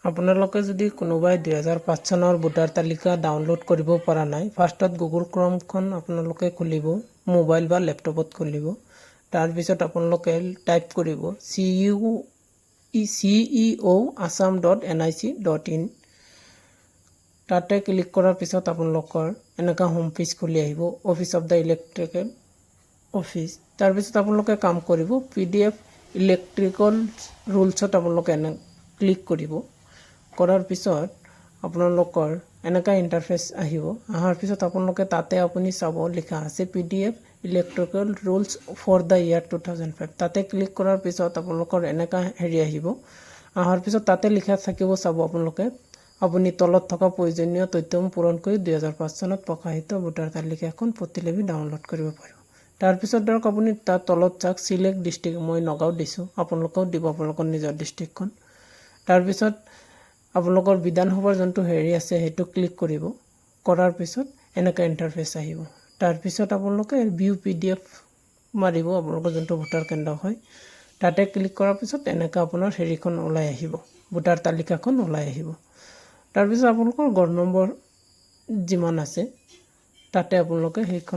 আপোনালোকে যদি কোনোবাই 2005 চনৰ ভোটাৰ তালিকা ডাউনলোড কৰিব পৰা নাই, ফাৰ্ষ্টত গুগল ক্ৰমখন আপোনালোকে খুলিব, মোবাইল বা লেপটপত খুলিব। তাৰপিছত আপোনালোকে টাইপ কৰিব ceo.assam.nic.in। তাতে ক্লিক কৰাৰ পিছত আপোনালোকৰ এনেকুৱা হোম পেজ খুলি আহিব, office of the electrical office. তাৰপিছত আপোনালোকে কাম কৰিব PDF ইলেক্ট্ৰিকেল ৰুলছত আপোনালোকে ক্লিক কৰিব। কৰাৰ পিছত আপোনালোকৰ এনেকুৱা ইণ্টাৰফেচ আহিব। অহাৰ পিছত আপোনালোকে তাতে আপুনি চাব লিখা আছে PDF electrical rules for the year 2005। তাতে ক্লিক কৰাৰ পিছত আপোনালোকৰ এনেকুৱা হেৰি আহিব। অহাৰ পিছত তাতে লিখা থাকিব চাব আপোনালোকে আপুনি তলত থকা প্ৰয়োজনীয় তথ্যসমূহ পূৰণ কৰি 2005 চনত প্ৰকাশিত ভোটাৰ তালিকা এখন প্ৰতিলিপি ডাউনলোড কৰিব পাৰিব। তাৰপিছত ধৰক আপুনি তাৰ তলত চাওক চিলেক্ট ডিষ্ট্ৰিক্ট, মই নগাঁও দিছোঁ, আপোনালোকেও দিব আপোনালোকৰ নিজৰ ডিষ্ট্ৰিক্টখন। তাৰপিছত আপোনালোকৰ বিধানসভাৰ যোনটো হেৰি আছে সেইটো ক্লিক কৰিব। কৰাৰ পিছত এনেকুৱা ইণ্টাৰফেচ আহিব। তাৰপিছত আপোনালোকে ভিউ PDF মাৰিব, আপোনালোকৰ যোনটো ভোটাৰ কেন্দ্ৰ হয় তাতে ক্লিক কৰাৰ পিছত এনেকুৱা আপোনাৰ হেৰিখন ওলাই আহিব, ভোটাৰ তালিকাখন ওলাই আহিব। তাৰপিছত আপোনালোকৰ গড় নম্বৰ যিমান আছে তাতে আপোনালোকে সেইখন